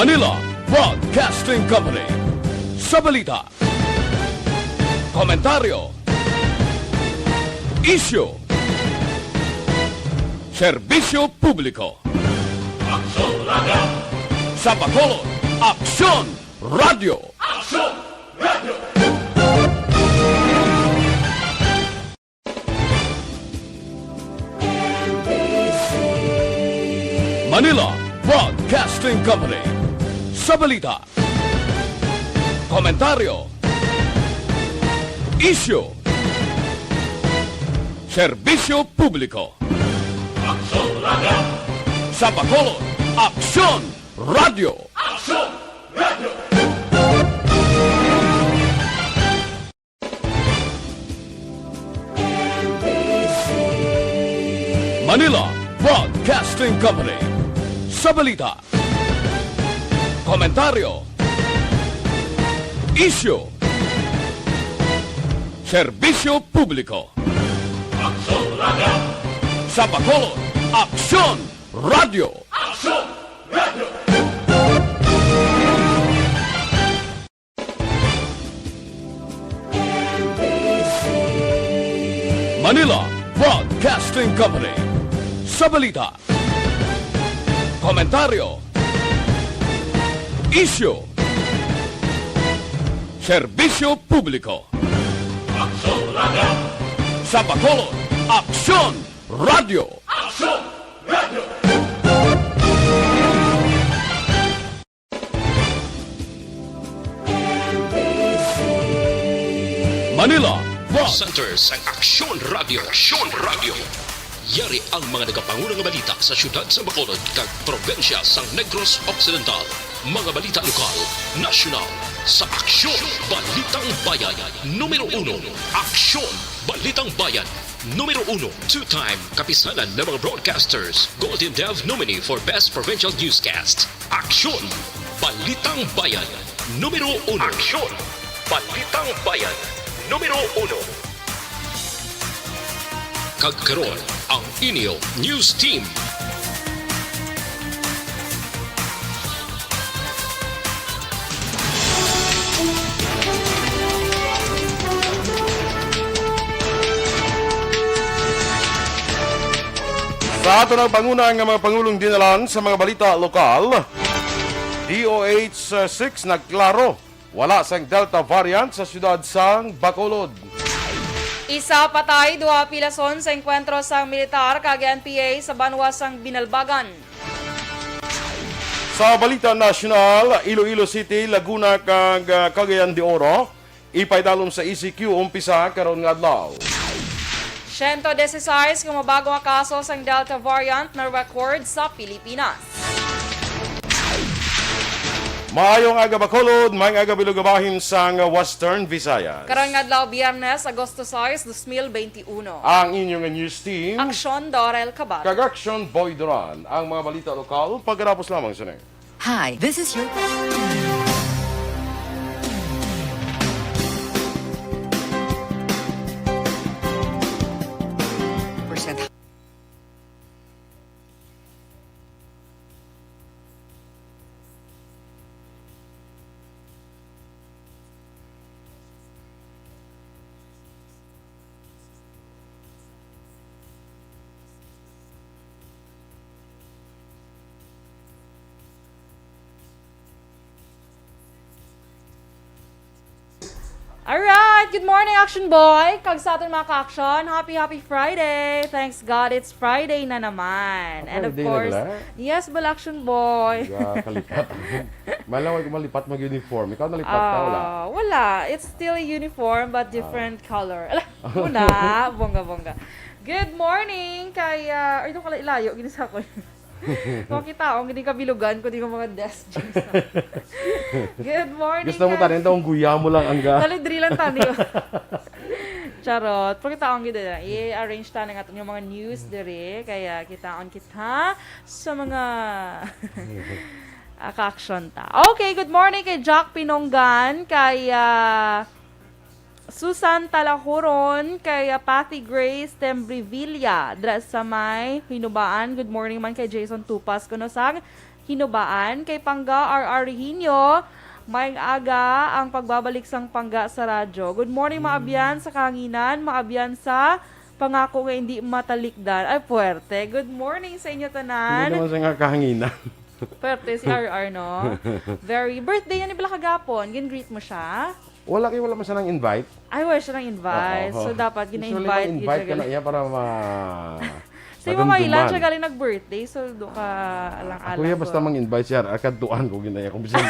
Manila Broadcasting Company. Sa balita, komentaryo, isyu, serbisyo publiko. Aksyon Radio! Sa Bacolod, Aksyon Radio! Aksyon Radio! Manila Broadcasting Company. Sa balita, komentaryo, isyu, serbisyo publiko. Aksyon Radio! Sa Bacolod, Aksyon Radio! Aksyon Radio! Manila Broadcasting Company. Sa balita, komentaryo, isyu, serbisyo publiko. Aksyon Radio! Sa Bacolod, Aksyon Radio! Aksyon Radio! Manila Broadcasting Company. Sa balita, komentaryo, isyu, serbisyo publiko. Aksyon Radio! Sa Bacolod, Aksyon Radio! Aksyon Radio! Manila Centers ang Aksyon Radio. Aksyon Radio. Yari ang mga nagapangunang balita sa syudad sa Bacolod kag probensya sang Negros Occidental. Mga balita lokal, nasyonal, sa Aksyon Balitang Bayan. Numero 1, Aksyon Balitang Bayan. Numero 1, two-time kapisanan ng mga broadcasters. Golden Dev nominee for Best Provincial Newscast. Aksyon Balitang Bayan. Numero 1. Aksyon Balitang Bayan. Numero 1. Kagkaroon ang inyo News Team. Sa ato ng panguna ang mga pangulong dinalan sa mga balita lokal, DOH-6 nagklaro, wala sang Delta variant sa siyudad sang Bacolod. Isa patay, duha pilason sa enkwentro sang militar kag NPA sa banwa sang Binalbagan. Sa balita nasyonal, Iloilo City, Laguna kag Cagayan de Oro, ipaydalom sa ECQ umpisa karon nga adlaw. 116 kung mabagong kaso sang Delta variant na record sa Pilipinas. Maayong aga Bacolod, maayong aga bilugabahin sang Western Visayas. Karon nga adlaw Biyernes, Agosto 6, 2021. Ang inyong news team, Aksyon Dorel Cabato. kag Aksyon Boy Duran, ang mga balita lokal, pagkarapos lamang sunay. Hi, this is your... Alright, good morning Action Boy! Kag sa atin mga ka-action, happy Friday! Thanks God, it's Friday na naman. And of Friday course, na gala? yes, Bal Action Boy. Kalipat. Malawag malipat mag-uniform. Ikaw nalipat ka, wala? Wala. It's still a uniform but different color. Ala, muna, bongga. Good morning kay, ito kala ilayo, ginisa ko. Kung kita, kung hindi ka bilugan, kundi ko mga desk jeans. Good morning. Gusto mo tanin daw, guya mo lang ang ga. Talidri lang tani. Charot. Pag kita ang gito na, i-arrange tayo nga yung mga news dire. Kaya kitaon kita sa mga ka-action ta. Okay, good morning kay Jack Pinonggan, kay Susan Talahuron, kay Patty Grace Tembrevilla, dras sa may Hinubaan. Good morning man kay Jason Tupas, kuno sang hinubaan. Kay Pangga R.R. Hinyo, maayong aga ang pagbabalik sang Pangga sa radyo. Good morning, maabyan sa kanginan, maabyan sa pangako nga hindi matalikdan. Ay, puwerte. Good morning sa inyo tanan. Hindi naman siya nga kahanginan. Puwerte si RR, no? Very. Birthday niya ni Bala kagapon. Gin-greet mo siya? Wala man siya ng invite. Ay, wala siya ng invite. Oo. So, dapat Usually, gina-invite. invite ka na iya para So, yung mga ilan siya galing nag-birthday. So, do ka alang-alang. Kuya, basta mang-invite siya. Akaduan ko ginaya kung bisa.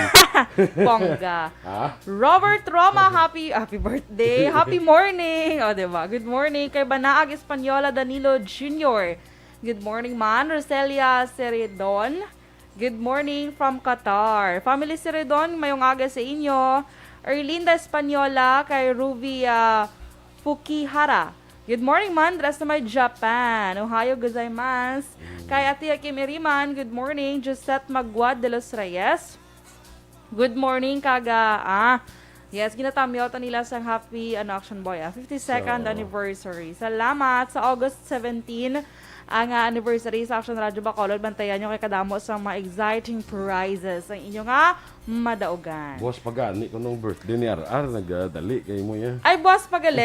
Bongga. Ha? Robert Roma, happy birthday. Happy morning. O, diba? Good morning kay Banaag Espanyola Danilo Jr. Good morning, man. Roselia Seredon. Good morning from Qatar. Family Seredon, mayong aga sa inyo. Erlinda Espanyola kay Ruvia Fukihara. Good morning, man. Dress na may Japan. Ohio gozaimasu. Kay Ate Kim Iriman, good morning. Josette Magwad de los Reyes. Good morning, kaga. Yes, ginatamyota nila sa happy Action Boy. 52nd anniversary. Salamat sa August 17. Ang anniversary sa Action Radio Bacolod. Bantayan nyo kay kadamo sa mga exciting prizes. Ang inyo nga, madaugan. Boss, pagani ko nung birthday ni RR, nagdali kay mo yan. Ay, boss, pagali.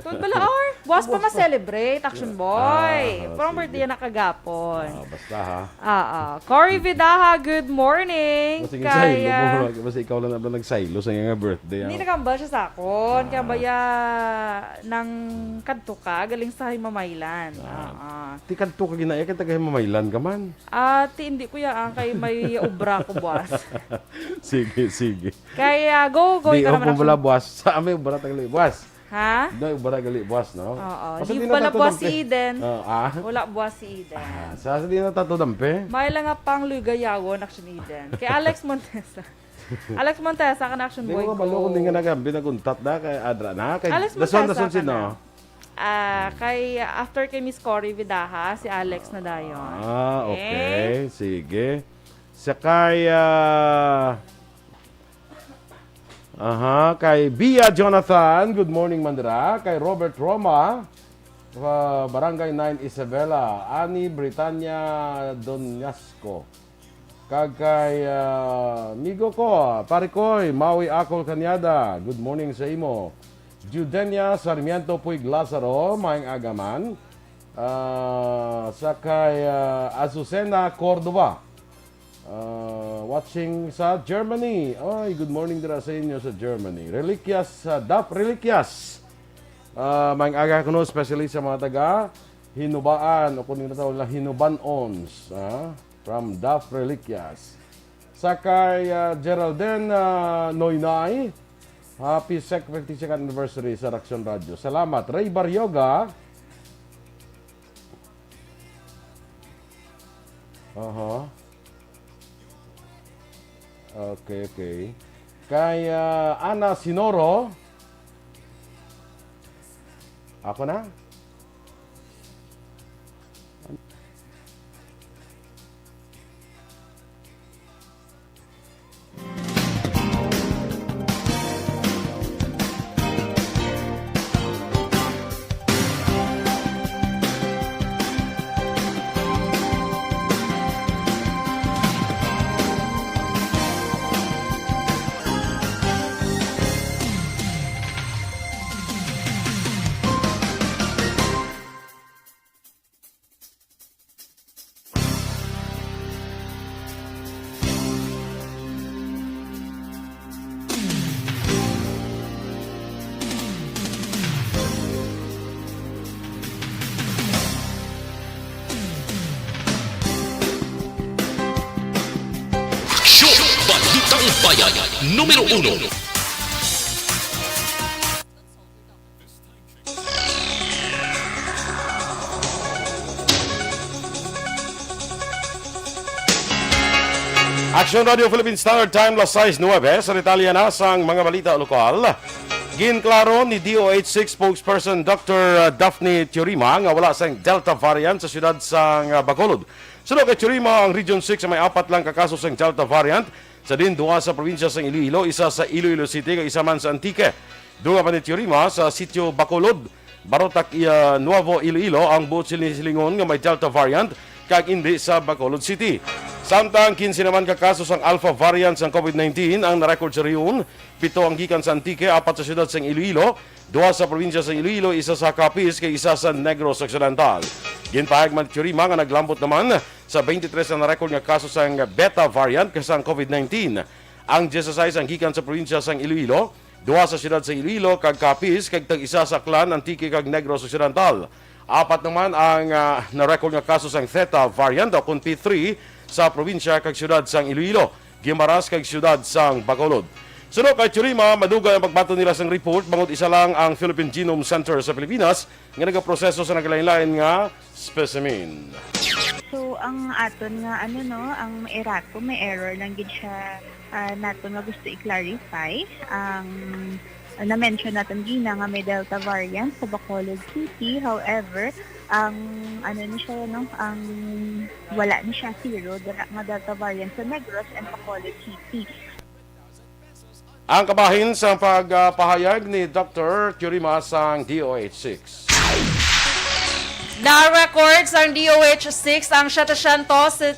Tun pala, or. Boss pa ma-celebrate, Action Boy. From birthday na kagapon. Basta ha. Cory Vidaha, good morning. Basta saylo mo, basta ikaw lang na nagsaylo sa nga birthday. Hindi nakambal siya sa akon. Kaya baya ng kadto ka, galing sa Himamaylan. Ti kanto ka ginaya, kaya taga mamaylan ka man. Ti hindi ko yan, kay may ubra ko, boss. Sige. Kaya go Di ka naman. ako bala buwas. Sa amin, ubara tagali buwas. Ha? Di ubara tagali buwas, no? Oo. Kasi Di na pala buwas tatudampe. si Eden. Ah? Wala buwas si Eden. Sa di na tatudampe. May lang nga pang lugayawon, Action Eden. Kay Alex Montesa. Alex Montesa, kan Action Di Boy ko ko. kabalo kung di nga nagambi, naguntat na kay Adra na. Kay Alex dason Montesa ka sino? na. Kay after kay Miss Cory Vidaha, si Alex na dayon. Okay. Sige. Sakay, kay Bia Jonathan, good morning Mandra. Kay Robert Roma, Barangay 9 Isabela. Ani Britannia Donyasco. Kay migo ko, pare koy, Maui Akol Kanyada. Good morning sa imo. Judenia Sarmiento Puig Lazaro, maing agaman. Sakay Azucena Cordova. Watching sa Germany. Ay, good morning dira sa inyo sa Germany. Reliquias, DAF Reliquias. Maing aga ko no, especially sa mga taga Hinubaan, o kung tinatawag na Hinuban-ons. From DAF Reliquias. Sakay Geraldine Noynay. Happy 52nd anniversary sa Aksyon Radio. Salamat. Ray Baryoga. Okay. Kay Ana Sinoro. Ako na? Balitang Bayan, Numero 1. Aksyon Radio Philippine Standard Time, las 6:09 sa Italia na sang mga balita lokal. Ginklaro ni DOH6 spokesperson Dr. Daphne Tiorima nga wala sang Delta variant sa siyudad sang Bacolod. Sunod kay Tiorima, ang Region 6 may 4 lang kakaso sang Delta variant. Sa din duha sa probinsya sang Iloilo, isa sa Iloilo City kay isa man sa Antique. Duha pa ni Tiorima sa sitio Bacolod, Barotac, Nuevo Iloilo ang buot silingon nga may Delta variant kag hindi sa Bacolod City. Samtang 15 naman ka kaso sang alpha variant ng COVID-19 ang narecord sa riyon. 7 ang gikan sa Antique, 4 sa siyudad sa Iloilo, 2 sa probinsya sa Iloilo, 1 sa Capiz, kay 1 sa Negros Occidental. Ginpahayag man Churima nga naglambot naman sa 23 na narecord nga kaso sang beta variant kasang COVID-19. Ang 16 ang gikan sa probinsya sang Iloilo, 2 sa siyudad sa Iloilo, kag Capiz, kag tag 1 sa Clan, Antique, kag Negros Occidental. 4 naman ang narecord nga kaso sang Theta variant o kung P3 sa probinsya kag siyudad sang Iloilo, Guimaras kag siyudad sang Bacolod. Sunod kay Churima, maduga ang pagbato nila sang report bangod isa lang ang Philippine Genome Center sa Pilipinas nga nagaproseso sa naglain-lain nga specimen. So ang aton nga ang erato may error lang gid siya nato nga gusto i-clarify. Ang na-mention natin gina nga may Delta variant sa Bacolod City. However, ang ni siya ang wala ni siya zero nga Delta variant sa Negros and Bacolod City. Ang kabahin sa pagpahayag ni Dr. Churima sang DOH-6. Na-record sa DOH-6 ang 771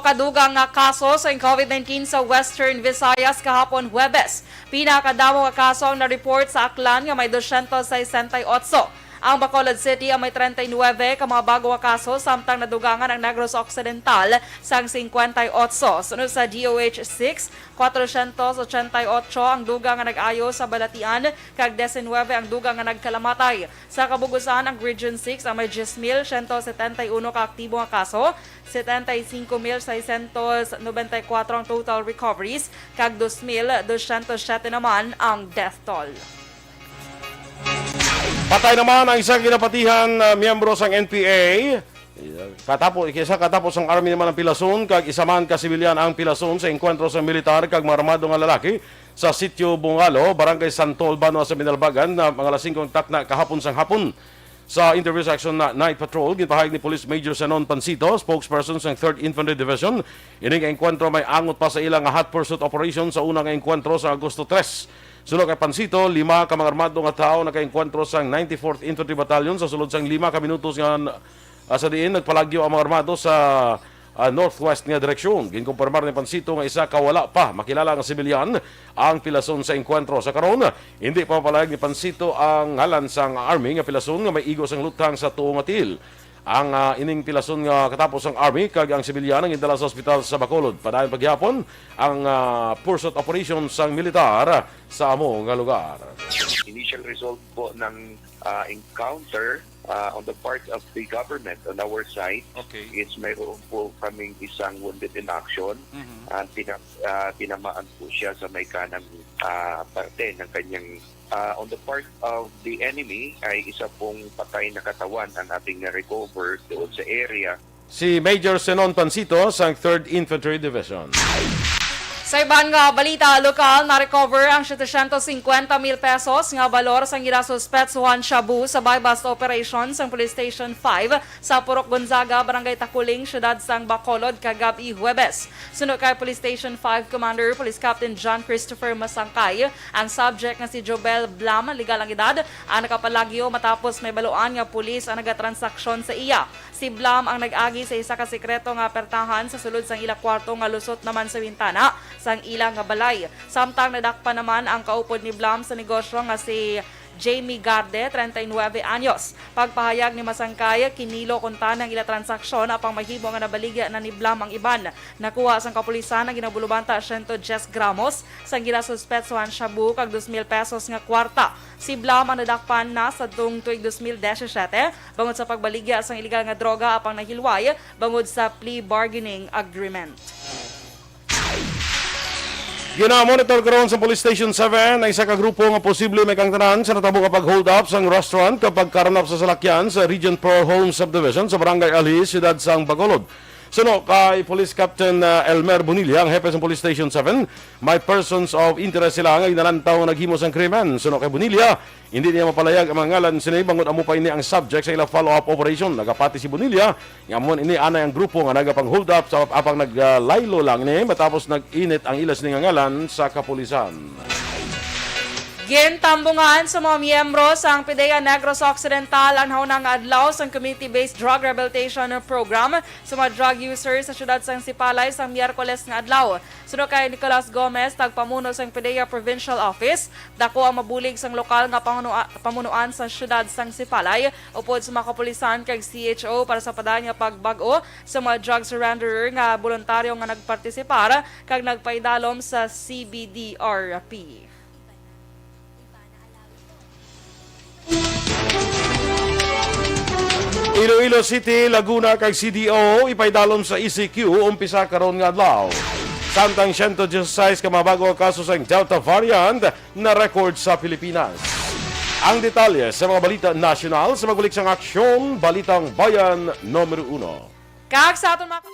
kadugang nga kaso sa COVID-19 sa Western Visayas kahapon Huwebes. Pinakadamo nga kaso ang na-report sa Aklan nga may 268. Ang Bacolod City ang may 39 ka mga bago nga kaso samtang nadugangan ang Negros Occidental sang 58. Sunod sa DOH-6, 488 ang dugang nga nag-ayo sa Balatian kag 19 ang dugang nga nagkalamatay. Sa kabugusan ang Region 6 ang may 10,171 ka aktibo nga kaso, 75,694 ang total recoveries kag 2,207 naman ang death toll. Patay naman ang isang ginapatihan miyembro sang NPA. Katapos ang army naman ang pilason, kag isa man ka sibilyan ang pilason sa enkwentro sa militar kag marmado nga lalaki sa sitio Bungalo, Barangay Santol, Banwa sa Minalbagan na mga lasing takna kahapon sang hapon. Sa interview sa Aksyon na Night Patrol, ginpahayag ni Police Major Senon Pancito, spokesperson sa 3rd Infantry Division, ining enkwentro may angot pa sa ilang hot pursuit operation sa unang enkwentro sa Agosto 3. Sulod kay Pancito, 5 ka mga armado nga tao nakaengkwentro sang 94th Infantry Battalion sa sulod sang 5 ka minutos nga sa diin nagpalagyo ang mga armado sa northwest nga direksyon. Ginkumpirmar ni Pancito nga isa ka wala pa makilala nga sibilyan ang pilason sa engkwentro. Sa karon, hindi pa palayag ni Pancito ang ngalan sang army nga pilason nga may igos ang lutang sa tuong atil. Ang ining pilason nga katapos ang army kag ang sibilyan ang idala sa ospital sa Bacolod. Padayon paghapon ang pursuit operation sang militar sa amo nga lugar. Initial result po ng encounter on the part of the government on our side is mayroon po kaming isang wounded in action at tinamaan po siya sa may kanang parte ng kanyang on the part of the enemy ay isa pong patay na katawan ang ating na-recover doon sa area. Si Major Senon Pancito sa 3rd Infantry Division. Sa iban nga balita lokal, na-recover ang 750,000 pesos nga balor sa ginasuspetsuhan shabu sa buy-bust operation sa Police Station 5 sa Purok Gonzaga, Barangay Takuling, Siyudad sang Bacolod, kagabi Huwebes. Sunod kay Police Station 5 Commander Police Captain John Christopher Masangkay, ang subject nga si Jobel Blam, legal ang edad, ang nakapalagyo matapos may baluan nga pulis ang nagatransaksyon sa iya. Si Blam ang nag-agi sa isa ka sekreto nga pertahan sa sulod sang ila kwarto nga lusot naman sa bintana sang ilang nga balay. Samtang nadakpa naman ang kaupod ni Blam sa negosyo nga si Jamie Garde, 39 anyos. Pagpahayag ni Masangkay, kinilo kunta ng ila transaksyon apang mahibo nga nabaligya na ni Blam ang iban. Nakuha sang kapulisan ang ginabulubanta 110 gramos sang ginasuspetsuhan shabu kag 2,000 pesos nga kwarta. Si Blam ang nadakpan na sa tuig 2017 bangod sa pagbaligya sang iligal nga droga apang nahilway bangod sa plea bargaining agreement. Gina-monitor karon sa Police Station 7 ang isa ka grupo nga posible may kangtanan sa natabo kapag hold up sa restaurant kapag karanap sa salakyan sa Region Pro Home Subdivision sa Barangay Ali, Siyudad sang Bacolod. Suno kay Police Captain Elmer Bonilla, ang hepe sa Police Station 7, may persons of interest sila nga inalantaw naghimos ang krimen. Suno kay Bonilla, hindi niya mapalayag ang mga ngalan sinay bangod amo pa ini ang subject sa ilang follow-up operation. Nagapati si Bonilla, nga amon ini anay ang grupo nga nagapang hold up sa apang naglaylo lang ni matapos nag-init ang ilas ni nga ngalan sa kapulisan. Gintambungan sa mga miyembro sang PDEA Negros Occidental ang haunang adlaw sang Community-Based Drug Rehabilitation Program sa mga drug users sa syudad sang Sipalay sang Miyerkules nga adlaw. Sunod kay Nicolas Gomez, tagpamuno sang PDEA Provincial Office, dako ang mabulig sang lokal nga pamunuan sa syudad sang Sipalay upod sa mga kapulisan kag CHO para sa padaan nga pagbag-o sa mga drug surrenderer nga voluntaryo nga nagpartisipar kag nagpaidalom sa CBDRP. Iloilo City, Laguna kag CDO ipaydalom sa ECQ umpisa karon nga adlaw. Samtang 116 ka mabago ang kaso sa Delta variant na record sa Pilipinas. Ang detalye sa mga balita national sa magulik sang aksyon, Balitang Bayan Numero 1. Kag sa aton mga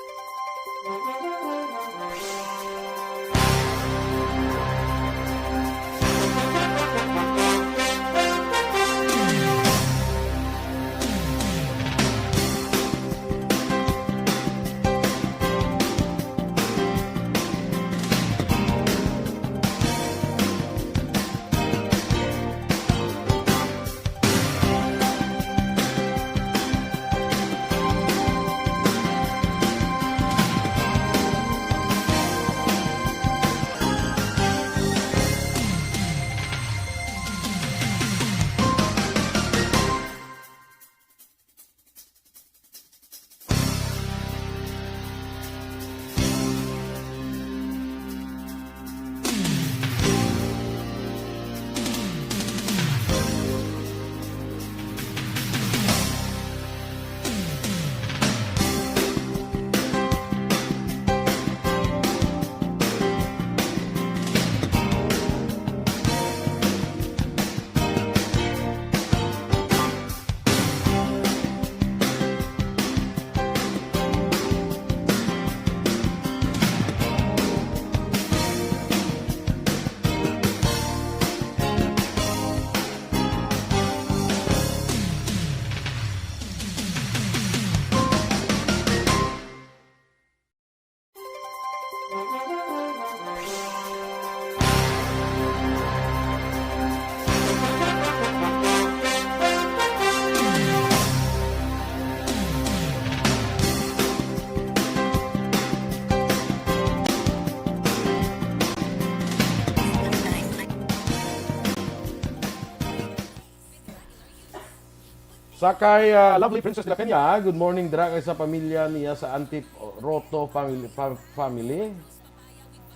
Sakay lovely Princess de la Peña, good morning dira kay sa pamilya niya sa Antiroto family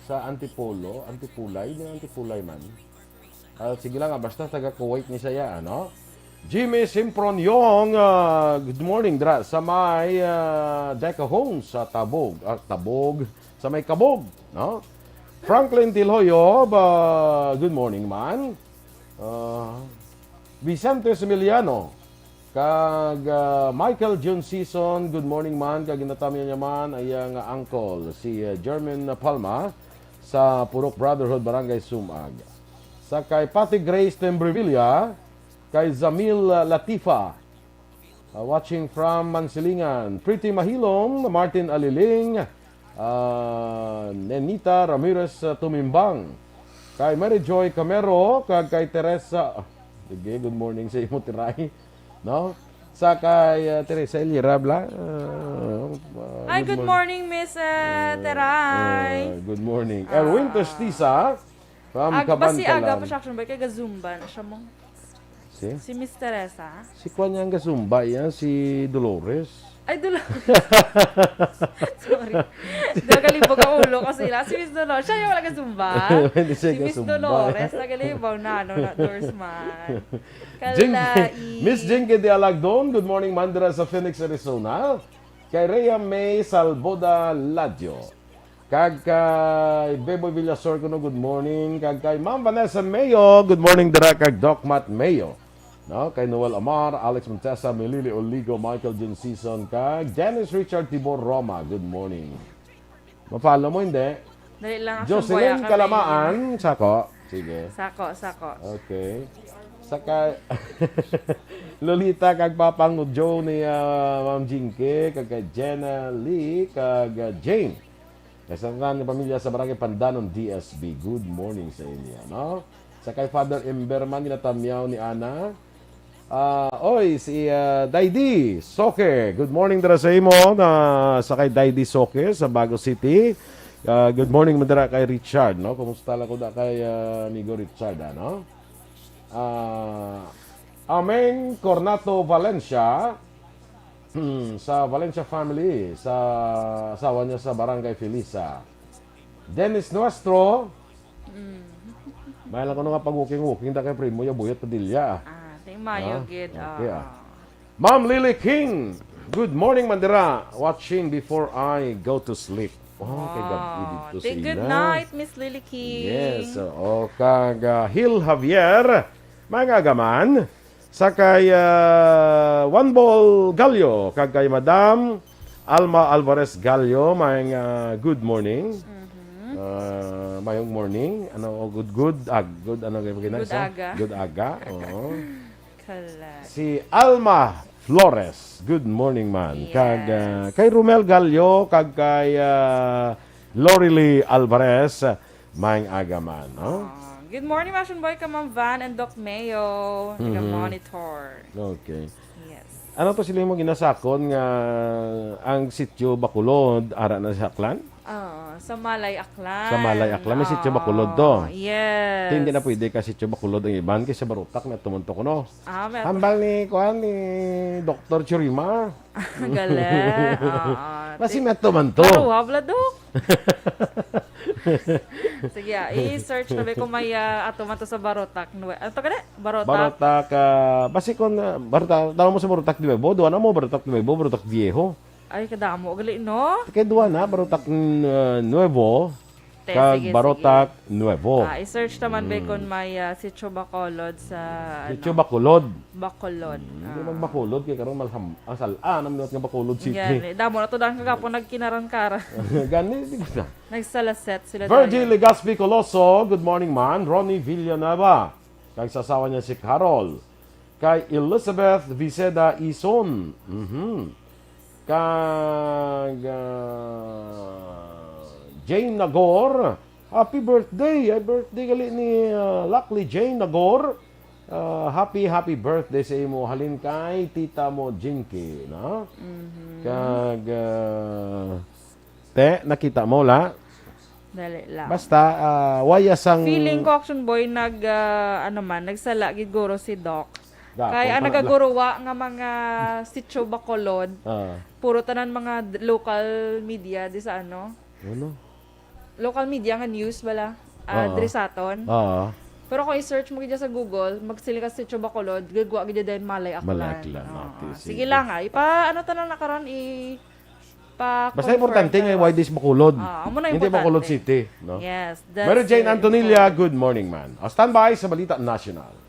sa Antipulay man. Sige lang, basta taga Kuwait ni saya, ano? Jimmy Simpron Yong, good morning dira sa may Deca Homes sa Tabog, sa may Kabog, no? Franklin Tilhoyo, good morning man. Vicente Emiliano, kag Michael June Season, good morning man. Kag ginatami niya man ay ang uncle, si Jermaine Palma sa Purok Brotherhood, Barangay Sumag. Sa kay Pati Grace Tembrevilla, kay Zamil Latifa, watching from Mansilingan. Pretty Mahilom, Martin Aliling, Nenita Ramirez Tumimbang, kay Mary Joy Camero, kag kay Teresa, sige, good morning sa imo Tiray, no? Sa kay Teresa Elirabla. Hi, good morning, Miss Teray. Good morning. Erwin Testisa from Basi aga Kabantalan. pa siya action ba kay Gazumba na siya mo. Si Miss Teresa. Si Kwan yang Gazumba yan, si Dolores. Ay, sorry. Nagalibog ang ulo kasi si Miss Dolores. Siya yung wala Gazumba. Hindi siya Si Miss Gazumba. Dolores. Nagalibog na, na Dorsman. Miss Jinky de Alagdon, good morning Mandra sa Phoenix, Arizona. Kay Rhea May Salboda Ladio. Kag kay Beboy Villasor kuno, good morning. Kag kay Ma'am Vanessa Mayo, good morning dira kag Doc Matt Mayo. No, kay Noel Amar, Alex Montesa, Melili Oligo, Michael Jun Season, kag Dennis Richard Tibor Roma, good morning. Mapalo mo hindi? Dali lang Jocelyn Kalamaan, sako. Sige. Sako. Okay. Saka Lolita kag Papang Joe ni Ma'am Jinke, kag kay Jenna Lee, kag Jane. Kasama ni pamilya sa Barangay Pandanon DSB. Good morning sa inyo, no? Sa kay Father Emberman, ginatamyaw ni Ana. Oy, si Daydi Soke. Good morning dara sa imo na sa kay Daydi Soke sa Bago City. Good morning madara kay Richard, no? Kumusta lang ko da kay amigo Richard, ano? Ameng Cornato Valencia sa Valencia family, sa asawa niya sa Barangay Felisa. Dennis Nuestro. May lang ko nga pag-walking-walking da kay primo ya Buyat Padilla. Ting mayo gid. Okay, Ma'am Lily King. Good morning Mandira. Watching before I go to sleep. Kay gabi dito sa ina. Good night, Miss Lily King. Yes. Kag Hill Javier. Mga gaman. Sa kay One Ball Gallo. Kag kay Madam Alma Alvarez Gallo. May good morning. Mayong morning. Good ano kayo maginasa? Good aga. Oo. Si Alma Flores. Good morning man. Yes. Kag kay Romel Gallo. Kag kay Lorely Alvarez. Mayong aga man. No? Good morning, Masyon Boy, Ma'am Van and Doc Mayo. Monitor. Okay. Yes. Ano to sila mo ginasakon nga ang sityo Bacolod ara na sa Aklan? Sa Malay Aklan. Sa Malay Aklan may sityo Bacolod to. Yes. Hindi na pwede ka sityo Bacolod ang iban kay sa Barutak na tumunto ko no. May Hambal ni Dr. Churima. galing. Kasi may tumunto. Wabla Dok. Sige, i-search na ba kung may atuman to sa Barotak. Ano to kada? Barotak. Basi kon Barotak, tawag mo sa Barotak di ba? Bodo ano mo Barotak di ba? Barotak Viejo. Ay, kadamo. Gali, no? Kaya duwa na, Barotak Nuevo. Kag Barotak Nuevo. I-search naman ba kung may sitio Bacolod sa... Sityo Bacolod. Bacolod. Hindi Bacolod, kaya karoon malham. Ang salaan, ang minot nga Bacolod City. Yan, damo na to dahil kagapo nagkinaran-kara. Gani, di ba? Nagsalaset sila. Virgil Legaspi Coloso, good morning man. Ronnie Villanueva, kay sasawa niya si Carol. Kay Elizabeth Viceda Ison. Kag Jane Nagor. Happy birthday. Ay birthday gali ni Luckily Jane Nagor. Happy birthday sa imo halin kay tita mo Jinky, no? Kag nakita mo la. Dali lang. Basta wayasang Feeling ko Aksyon Boy nagsala gid guro si Doc. Kaya ang nagaguruwa nga mga sitio Bacolod. Puro tanan mga local media di sa ano. Ano? Local media nga news bala. Diri sa aton. Pero kung i-search mo gid sa Google, magsili ka sitio Bacolod, gagwa gid din Malay Aklan. Malay Aklan. Okay, sige lang ano tanan na karon basta importante nga why this Bacolod. Hindi Bacolod City, no? Yes. Mary Jane Antonilla, good morning man. Stand by sa Balita National.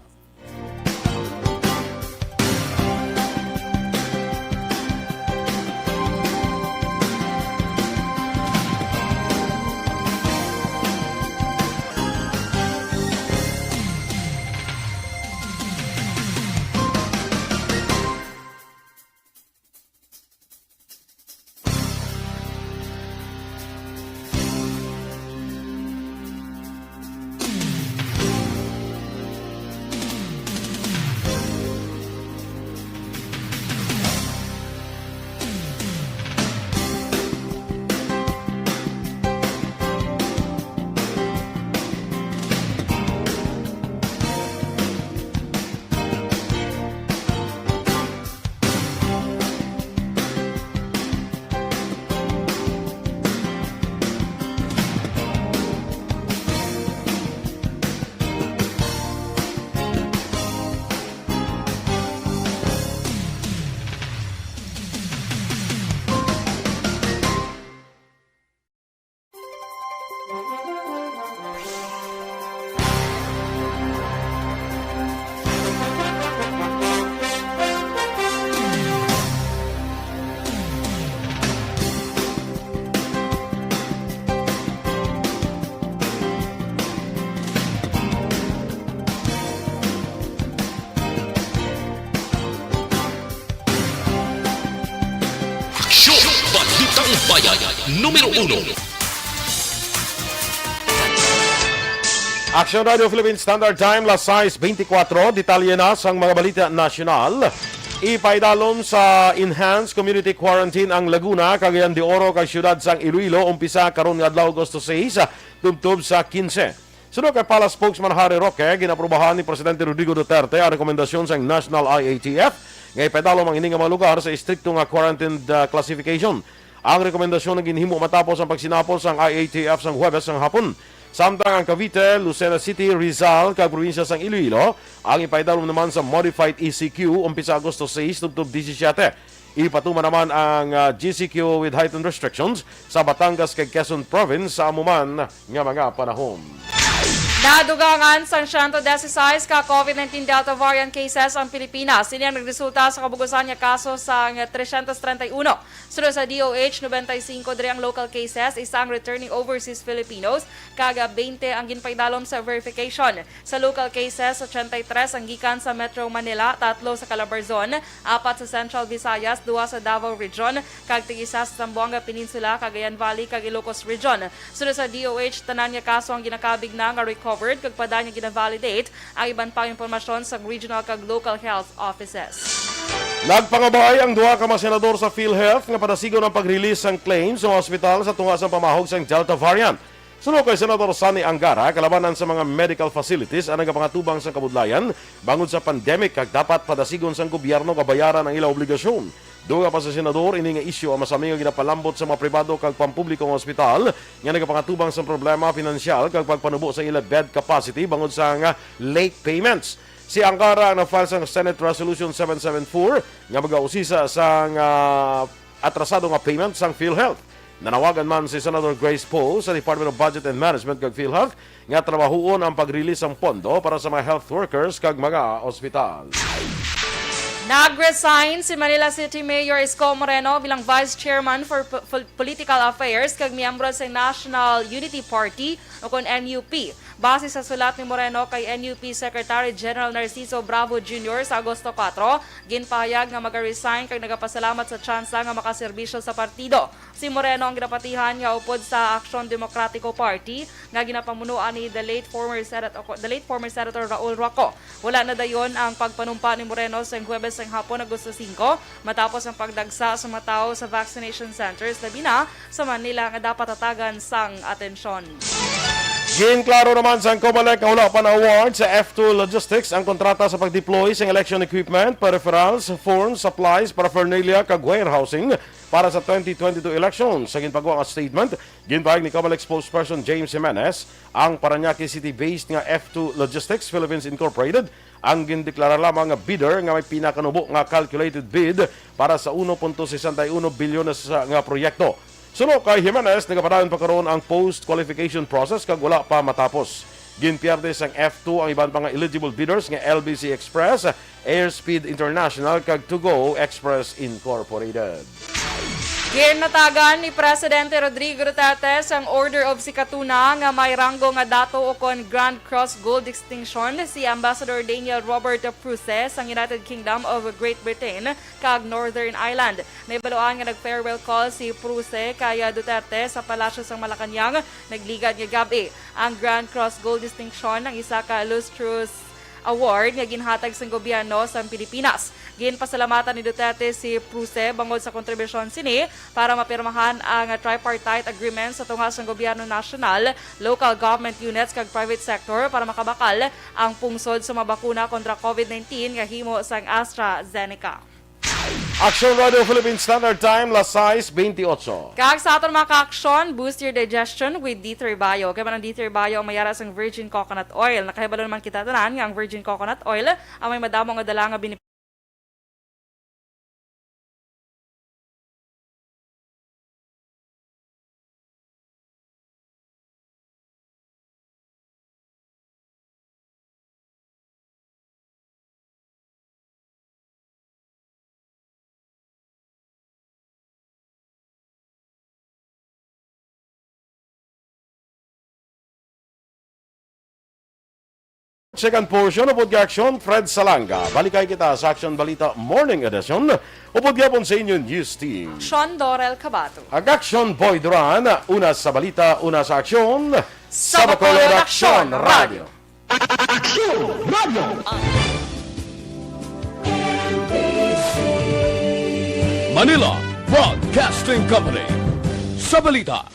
Balitang Bayan, numero 1. Aksyon Radio Philippines Standard Time, las 6:24. Detalye na sang mga balita nasyonal. Ipaidalom sa Enhanced Community Quarantine ang Laguna, Cagayan de Oro, kag siyudad sang Iloilo, umpisa karon nga adlaw Agosto 6, tubtob sa 15. Sunod kay Pala spokesman Harry Roque, ginaprubahan ni Presidente Rodrigo Duterte ang rekomendasyon sa National IATF nga ipaidalom ang ining mga lugar sa istrikto nga quarantined classification. Ang rekomendasyon na ginhimo matapos ang pagsinapol sang IATF sang Huwebes sang hapon. Samtang ang Cavite, Lucena City, Rizal, kag probinsya sang Iloilo, ang ipaidalom naman sa Modified ECQ umpisa Agosto 6 tubtob 17. Ipatuma naman ang GCQ with heightened restrictions sa Batangas kag Quezon Province sa amuman nga mga panahon. Nadugangan sa 116 ka COVID-19 Delta variant cases ang Pilipinas. Sini ang nagresulta sa kabugusan niya kaso sa 331. Sunod sa DOH, 95 diri ang local cases, isang returning overseas Filipinos, kaga 20 ang ginpaidalom sa verification. Sa local cases, 83 ang gikan sa Metro Manila, 3 sa Calabarzon, 4 sa Central Visayas, 2 sa Davao Region, kag tig-isa sa Zamboanga Peninsula, Cagayan Valley, kag Ilocos Region. Sunod sa DOH, tanan niya kaso ang ginakabig na nga recovered kag pada niya gina-validate ang iban pang impormasyon sa regional kag local health offices. Nagpangabay ang duha ka mga senador sa PhilHealth nga padasigon ang pag-release ng claims sa ospital sa tunga sa pamahog sa Delta variant. Sunod kay Senador Sani Angara, kalabanan sa mga medical facilities ang nagapangatubang sa kabudlayan bangod sa pandemic kag dapat padasigon sang gobyerno nga bayaran ang ilang obligasyon. Duga pa sa senador ini nga isyu ang masami nga ginapalambot sa mga pribado kag pampublikong ospital nga nagapangatubang sa problema pinansyal kag pagpanubo sa ilang bed capacity bangod sa nga late payments. Si Angara na file sa Senate Resolution 774 nga magausisa sa atrasado nga payment sang PhilHealth. Nanawagan man si Senator Grace Poe sa Department of Budget and Management kag PhilHealth nga trabahuon ang pag-release ng pondo para sa mga health workers kag mga ospital. Nag-resign si Manila City Mayor Isko Moreno bilang Vice Chairman for Political Affairs kag miyembro sa National Unity Party o kon NUP. Base sa sulat ni Moreno kay NUP Secretary General Narciso Bravo Jr. sa Agosto 4, ginpahayag nga mag-resign kag nagapasalamat sa tsansa nga makaserbisyo sa partido. Si Moreno ang ginapatihan nga upod sa Aksyon Demokratiko Party nga ginapamunuan ni the late former Senator Raul Roco. Wala na dayon ang pagpanumpa ni Moreno sa Huwebes ng hapon Agosto 5 matapos ang pagdagsa sa mga tao sa vaccination centers labi na sa Manila nga dapat tatagan sang atensyon. Ginklaro naman sa Comelec ang wala pa na award sa F2 Logistics ang kontrata sa pag-deploy sa election equipment, peripherals, forms, supplies, paraphernalia kag warehousing para sa 2022 elections. Sa ginpagawa nga statement, ginpahayag ni Comelec spokesperson James Jimenez, ang Parañaque City-based nga F2 Logistics Philippines Incorporated ang gindeklara lamang nga bidder nga may pinakanubo nga calculated bid para sa 1.61 bilyon nga proyekto. Sunod kay Jimenez, nagapadayon pa karon ang post-qualification process kag wala pa matapos. Ginpierde sang F2 ang iban pa nga eligible bidders nga LBC Express, Airspeed International kag To Go Express Incorporated. Ginatagan ni Presidente Rodrigo Duterte ang Order of Sikatuna nga may ranggo nga dato o kon Grand Cross Gold Distinction si Ambassador Daniel Robert Pruse sang United Kingdom of Great Britain kag Northern Ireland. Naibaloan nga nag-farewell call si Pruse kaya Duterte sa Palasyo sang Malacañang nagligad nga gabi. Ang Grand Cross Gold Distinction ang isa ka illustrious award nga ginhatag sa gobyerno sa Pilipinas. Ginpasalamatan ni Duterte si Pruse bangod sa kontribusyon sini para mapirmahan ang tripartite agreement sa tunga sa gobyerno nasyonal, local government units kag private sector para makabakal ang pungsod sa mabakuna kontra COVID-19 nga himo sang AstraZeneca. Aksyon Radio Philippines Standard Time, las 6:28. Kag sa aton mga ka-aksyon, boost your digestion with D3 Bio. Kaya man ang D3 Bio ang mayara sang virgin coconut oil. Nakahibalo naman kita tanan nga ang virgin coconut oil ang may madamo nga dala nga Second portion of Aksyon, Fred Salanga. Balikay kita sa Aksyon Balita Morning Edition. Upod yapon sa inyo news team. Aksyon Dorel Cabatu. Ang Aksyon Boy Duran, una sa balita, una sa aksyon. sa Bacolod Aksyon Radio. Manila Broadcasting Company. Sa balita,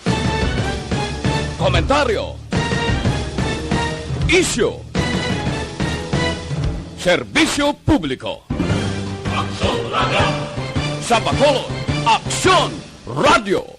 komentaryo, isyu, serbisyo publiko. Sa Bacolod, Aksyon Radio.